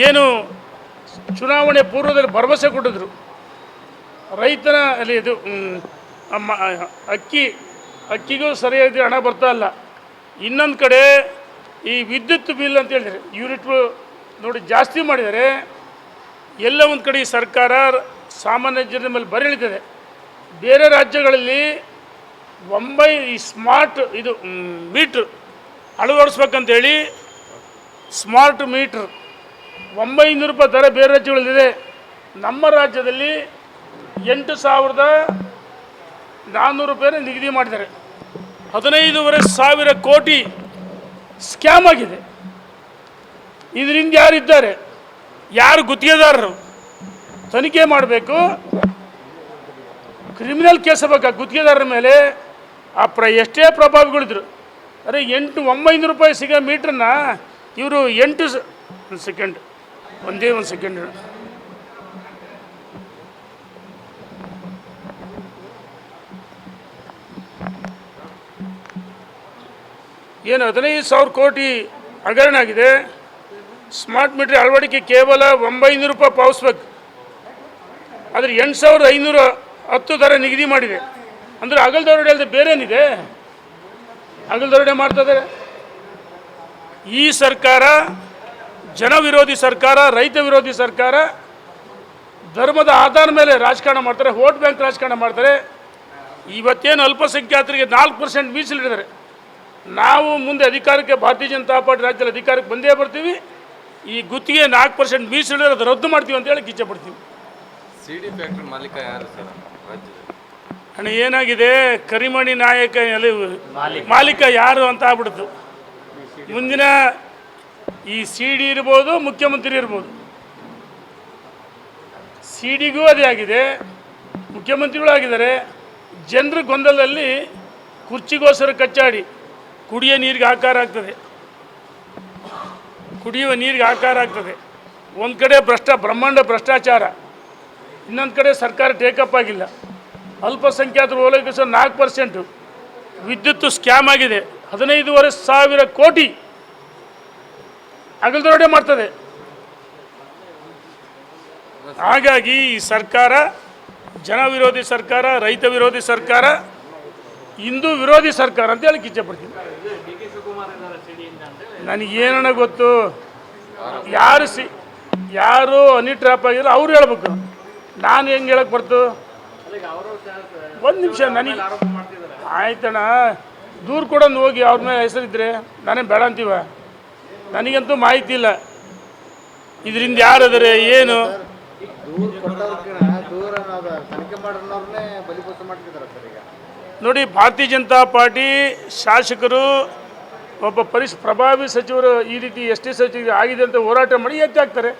ಏನು ಚುನಾವಣೆ ಪೂರ್ವದಲ್ಲಿ ಭರವಸೆ ಕೊಟ್ಟಿದ್ರು ರೈತನ ಅಲ್ಲಿ ಇದು ಅಕ್ಕಿಗೂ ಸರಿಯಾಗಿ ಹಣ ಬರ್ತಾ ಇಲ್ಲ. ಇನ್ನೊಂದು ಕಡೆ ಈ ವಿದ್ಯುತ್ ಬಿಲ್ ಅಂತ ಹೇಳಿದರೆ ಯೂನಿಟ್ ನೋಡಿ ಜಾಸ್ತಿ ಮಾಡಿದ್ದಾರೆ. ಎಲ್ಲ ಒಂದು ಕಡೆ ಈ ಸರ್ಕಾರ ಸಾಮಾನ್ಯ ಜನರ ಮೇಲೆ ಬರೆ ಎಳಿತದೆ. ಬೇರೆ ರಾಜ್ಯಗಳಲ್ಲಿ ಈ ಸ್ಮಾರ್ಟ್ ಇದು ಮೀಟ್ರ್ ಅಳವಡಿಸ್ಬೇಕಂತೇಳಿ ಸ್ಮಾರ್ಟ್ ಮೀಟ್ರ್ 900 ರೂಪಾಯಿ ದರ ಬೇರೆ ರಾಜ್ಯಗಳಲ್ಲಿದೆ. ನಮ್ಮ ರಾಜ್ಯದಲ್ಲಿ 8,400 ರೂಪಾಯಿನ ನಿಗದಿ ಮಾಡಿದ್ದಾರೆ. 15,500 ಕೋಟಿ ಸ್ಕ್ಯಾಮ್ ಆಗಿದೆ. ಇದರಿಂದ ಯಾರಿದ್ದಾರೆ, ಯಾರು ಗುತ್ತಿಗೆದಾರರು ತನಿಖೆ ಮಾಡಬೇಕು. ಕ್ರಿಮಿನಲ್ ಕೇಸ್ ಆಗಬೇಕು ಗುತ್ತಿಗೆದಾರರ ಮೇಲೆ. ಎಷ್ಟೇ ಪ್ರಭಾವಿಗಳಿದ್ರು ಅರೆ 900 ರೂಪಾಯಿ ಸಿಗೋ ಮೀಟ್ರನ್ನ ಇವರು 8 ಸೆಕೆಂಡ್ ಒಂದೇ ಒಂದು ಸೆಕೆಂಡ್ ಏನು 15,000 ಕೋಟಿ ಹಗರಣ ಆಗಿದೆ. ಸ್ಮಾರ್ಟ್ ಮೀಟ್ರ್ ಅಳವಡಿಕೆ ಕೇವಲ 900 ರೂಪಾಯಿ ಪಾವತಿಸ್ಬೇಕು. ಆದರೆ 8,510 ದರ ನಿಗದಿ ಮಾಡಿದೆ. ಅಂದರೆ ಹಗಲ್ದೊರಡೆ ಅಲ್ಲದೆ ಬೇರೇನಿದೆ, ಹಗಲ್ದೊರಡೆ ಮಾಡ್ತಿದ್ದಾರೆ. ಈ ಸರ್ಕಾರ ಜನ ವಿರೋಧಿ ಸರ್ಕಾರ, ರೈತ ವಿರೋಧಿ ಸರ್ಕಾರ. ಧರ್ಮದ ಆಧಾರ ಮೇಲೆ ರಾಜಕಾರಣ ಮಾಡ್ತಾರೆ, ವೋಟ್ ಬ್ಯಾಂಕ್ ರಾಜಕಾರಣ ಮಾಡ್ತಾರೆ. ಇವತ್ತೇನು ಅಲ್ಪಸಂಖ್ಯಾತರಿಗೆ 4% ಮೀಸಲಿಟ್ಟಿದ್ದಾರೆ. ನಾವು ಮುಂದೆ ಅಧಿಕಾರಕ್ಕೆ ಭಾರತೀಯ ಜನತಾ ಪಾರ್ಟಿ ರಾಜ್ಯದಲ್ಲಿ ಅಧಿಕಾರಕ್ಕೆ ಬಂದೇ ಬರ್ತೀವಿ. ಈ ಗುತ್ತಿಗೆ 4% ಮೀಸಲಿಡಿದ್ರೆ ಅದು ರದ್ದು ಮಾಡ್ತೀವಿ ಅಂತ ಹೇಳಿ ಇಚ್ಛೆ ಪಡ್ತೀವಿ. ಸಿಡಿ ಫ್ಯಾಕ್ಟ್ರಿ ಮಾಲೀಕ ಯಾರು ಸರ್ ರಾಜ್ಯದಲ್ಲಿ? ಅಣ್ಣ ಏನಾಗಿದೆ, ಕರಿಮಣಿ ನಾಯಕ ಮಾಲೀಕ ಯಾರು ಅಂತ ಆಗ್ಬಿಡ್ತು. ಮುಂದಿನ ಈ CD ಇರ್ಬೋದು, ಮುಖ್ಯಮಂತ್ರಿ ಇರ್ಬೋದು. CDಗೂ ಅದೇ ಆಗಿದೆ, ಮುಖ್ಯಮಂತ್ರಿಗಳು ಆಗಿದ್ದಾರೆ. ಜನರ ಗೊಂದಲದಲ್ಲಿ ಕುರ್ಚಿಗೋಸ್ಕರ ಕಚ್ಚಾಡಿ ಕುಡಿಯೋ ನೀರಿಗೆ ಆಕಾರ ಆಗ್ತದೆ, ಕುಡಿಯುವ ನೀರಿಗೆ ಆಕಾರ ಆಗ್ತದೆ. ಒಂದು ಕಡೆ ಬ್ರಹ್ಮಾಂಡ ಭ್ರಷ್ಟಾಚಾರ, ಇನ್ನೊಂದು ಕಡೆ ಸರ್ಕಾರ ಟೇಕಪ್ ಆಗಿಲ್ಲ. ಅಲ್ಪಸಂಖ್ಯಾತರು ಓಲೈಕೆ 4%. ವಿದ್ಯುತ್ ಸ್ಕ್ಯಾಮ್ ಆಗಿದೆ. 15,500 ಕೋಟಿ ಹಗಲ್ದೊರಡೆ ಮಾಡ್ತದೆ. ಹಾಗಾಗಿ ಈ ಸರ್ಕಾರ ಜನ ವಿರೋಧಿ ಸರ್ಕಾರ, ರೈತ ವಿರೋಧಿ ಸರ್ಕಾರ, ಹಿಂದೂ ವಿರೋಧಿ ಸರ್ಕಾರ ಅಂತ ಹೇಳಕ್ಕೆ ಇಚ್ಛೆ ಪಡ್ತೀನಿ. ನನಗೇನಣ್ಣ ಗೊತ್ತು, ಯಾರು ಹನಿ ಟ್ರ್ಯಾಪ್ ಆಗಿದ್ರು ಅವ್ರು ಹೇಳ್ಬೇಕು, ನಾನು ಹೆಂಗೆ ಹೇಳಕ್ಕೆ ಬರ್ತು? ಒಂದು ನಿಮಿಷ, ನನಗೆ ಆಯ್ತಣ್ಣ, ದೂರ ಕೊಡೋದು ಹೋಗಿ ಅವ್ರ ಮೇಲೆ ಹೆಸರಿದ್ರೆ ನಾನೇ ಬೇಡ ಅಂತೀವ. ನನಗಂತೂ ಮಾಹಿತಿ ಇಲ್ಲ ಇದರಿಂದ ಯಾರದರೆ ಏನು. ನೋಡಿ, ಭಾರತೀಯ ಜನತಾ ಪಾರ್ಟಿ ಶಾಸಕರು ಒಬ್ಬ ಪ್ರಭಾವಿ ಸಚಿವರು ಈ ರೀತಿ ಎಷ್ಟೇ ಸಚಿವರು ಆಗಿದೆ ಅಂತ ಹೋರಾಟ ಮಾಡಿ ಎತ್ತಿ ಹಾಕ್ತಾರೆ.